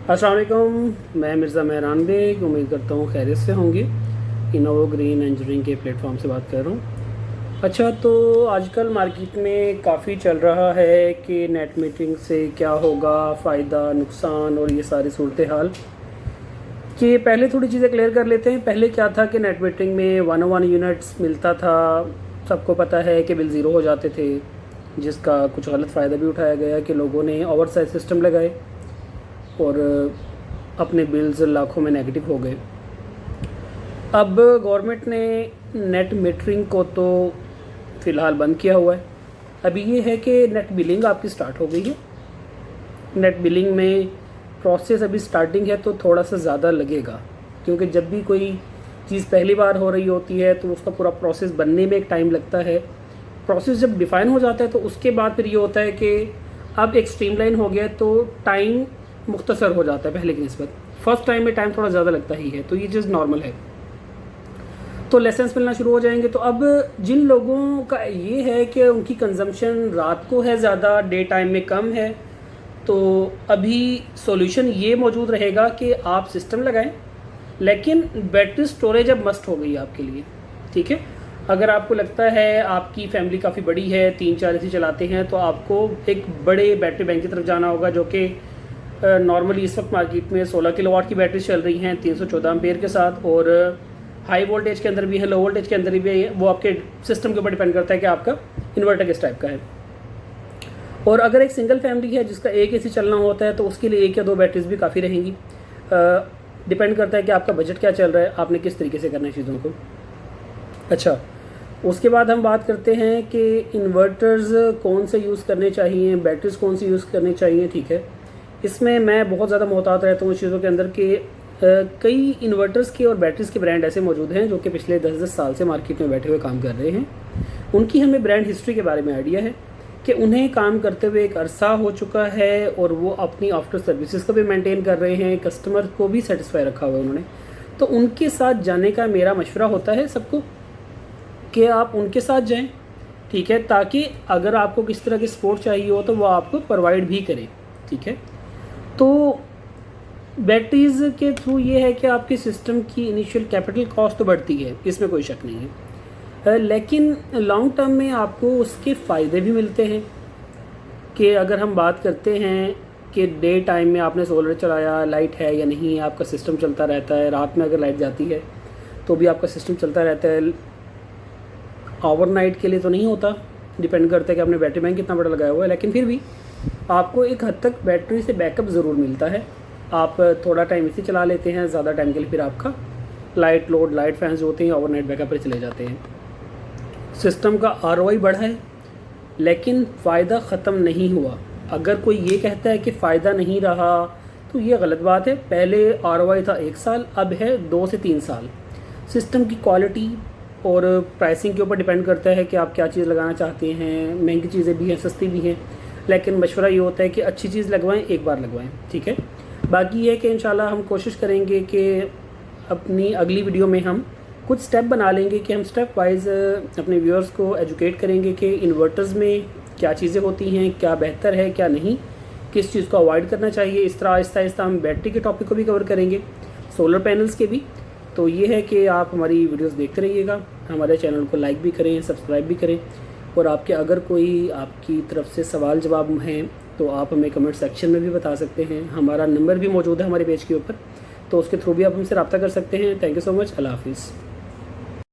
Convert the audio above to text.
अस्सलाम वालेकुम, मैं मिर्ज़ा मेहरान बेग उम्मीद करता हूँ खैरियत से होंगे। इनोवो ग्रीन इंजीनियरिंग के प्लेटफॉर्म से बात कर रहा हूँ। अच्छा, तो आजकल मार्केट में काफ़ी चल रहा है कि नेट मीटरिंग से क्या होगा, फ़ायदा नुकसान और ये सारी सूरत हाल कि पहले थोड़ी चीज़ें क्लियर कर लेते हैं। पहले क्या था कि नेट मीटरिंग में 101 यूनिट्स मिलता था। सबको पता है कि बिल ज़ीरो हो जाते थे, जिसका कुछ गलत फ़ायदा भी उठाया गया कि लोगों ने ओवर साइज सिस्टम लगाए और अपने बिल्स लाखों में नेगेटिव हो गए। अब गवर्नमेंट ने नेट मीटरिंग को तो फ़िलहाल बंद किया हुआ है। अभी ये है कि नेट बिलिंग आपकी स्टार्ट हो गई है। नेट बिलिंग में प्रोसेस अभी स्टार्टिंग है तो थोड़ा सा ज़्यादा लगेगा, क्योंकि जब भी कोई चीज़ पहली बार हो रही होती है तो उसका पूरा प्रोसेस बनने में एक टाइम लगता है। प्रोसेस जब डिफ़ाइन हो जाता है तो उसके बाद फिर ये होता है कि अब एक स्ट्रीमलाइन हो गया तो टाइम मुख्तसर हो जाता है पहले की निस्बत। फर्स्ट टाइम में टाइम थोड़ा ज़्यादा लगता ही है, तो ये चीज़ नॉर्मल है। तो लेसन्स मिलना शुरू हो जाएंगे। तो अब जिन लोगों का ये है कि उनकी कंजम्पशन रात को है ज़्यादा, डे टाइम में कम है, तो अभी सॉल्यूशन ये मौजूद रहेगा कि आप सिस्टम लगाएं, लेकिन बैटरी स्टोरेज अब मस्ट हो गई है आपके लिए। ठीक है, अगर आपको लगता है आपकी फैमिली काफ़ी बड़ी है, 3-4 एसी चलाते हैं, तो आपको एक बड़े बैटरी बैंक की तरफ जाना होगा, जो कि नॉर्मली इस वक्त मार्केट में 16 किलोवाट की बैटरी चल रही हैं 314 एम्पेयर के साथ, और हाई वोल्टेज के अंदर भी है, लो वोल्टेज के अंदर भी है। वो आपके सिस्टम के ऊपर डिपेंड करता है कि आपका इन्वर्टर किस टाइप का है। और अगर एक सिंगल फैमिली है जिसका एक एसी चलना होता है तो उसके लिए 1 या 2 बैटरीज भी काफ़ी रहेंगी। डिपेंड करता है कि आपका बजट क्या चल रहा है, आपने किस तरीके से करना है चीज़ों को। अच्छा, उसके बाद हम बात करते हैं कि इन्वर्टर्स कौन से यूज़ करने चाहिए, बैटरीज कौन सी यूज़ करनी चाहिए। ठीक है, इसमें मैं बहुत ज़्यादा मोहतात रहता हूँ इस चीज़ों के अंदर कि कई इन्वर्टर्स के और बैटरीज़ के ब्रांड ऐसे मौजूद हैं जो कि पिछले 10-10 साल से मार्केट में बैठे हुए काम कर रहे हैं। उनकी हमें ब्रांड हिस्ट्री के बारे में आइडिया है कि उन्हें काम करते हुए एक अरसा हो चुका है और वो अपनी आफ्टर सर्विसेज को भी मेंटेन कर रहे हैं, कस्टमर को भी सेटिस्फाई रखा हुआ है उन्होंने। तो उनके साथ जाने का मेरा मशवरा होता है सबको कि आप उनके साथ जाएं। ठीक है, ताकि अगर आपको किस तरह की सपोर्ट चाहिए हो तो वो आपको प्रोवाइड भी करें। ठीक है, तो बैटरीज़ के थ्रू ये है कि आपके सिस्टम की इनिशियल कैपिटल कॉस्ट तो बढ़ती है, इसमें कोई शक नहीं है, लेकिन लॉन्ग टर्म में आपको उसके फ़ायदे भी मिलते हैं। कि अगर हम बात करते हैं कि डे टाइम में आपने सोलर चलाया, लाइट है या नहीं, आपका सिस्टम चलता रहता है। रात में अगर लाइट जाती है तो भी आपका सिस्टम चलता रहता है। ओवरनाइट के लिए तो नहीं होता, डिपेंड करता है कि आपने बैटरी बैंक कितना बड़ा लगाया हुआ है, लेकिन फिर भी आपको एक हद तक बैटरी से बैकअप ज़रूर मिलता है। आप थोड़ा टाइम इसे चला लेते हैं, ज़्यादा टाइम के लिए फिर आपका लाइट लोड, लाइट फैंस जो होते हैं ओवरनाइट बैकअप पर चले जाते हैं। सिस्टम का ROI बढ़ा है, लेकिन फ़ायदा ख़त्म नहीं हुआ। अगर कोई ये कहता है कि फ़ायदा नहीं रहा तो ये गलत बात है। पहले ROI था 1 साल, अब है 2 से 3 साल। सिस्टम की क्वालिटी और प्राइसिंग के ऊपर डिपेंड करता है कि आप क्या चीज़ लगाना चाहते हैं। महंगी चीज़ें भी हैं, सस्ती भी हैं, लेकिन मशवरा ये होता है कि अच्छी चीज़ लगवाएं, एक बार लगवाएं। ठीक है, बाकी ये कि इंशाल्लाह हम कोशिश करेंगे कि अपनी अगली वीडियो में हम कुछ स्टेप बना लेंगे कि हम स्टेप वाइज अपने व्यूअर्स को एजुकेट करेंगे कि इन्वर्टर्स में क्या चीज़ें होती हैं, क्या बेहतर है क्या नहीं, किस चीज़ को अवॉइड करना चाहिए। इस तरह आहिस्ता आहिस्ता हम बैटरी के टॉपिक को भी कवर करेंगे, सोलर पैनल्स के भी। तो ये है कि आप हमारी वीडियोस देखते रहिएगा, हमारे चैनल को लाइक भी करें, सब्सक्राइब भी करें, और आपके अगर कोई आपकी तरफ से सवाल जवाब हैं तो आप हमें कमेंट सेक्शन में भी बता सकते हैं। हमारा नंबर भी मौजूद है हमारे पेज के ऊपर, तो उसके थ्रू भी आप हमसे रब्ता कर सकते हैं। Thank you so much. अल्लाह हाफिज़।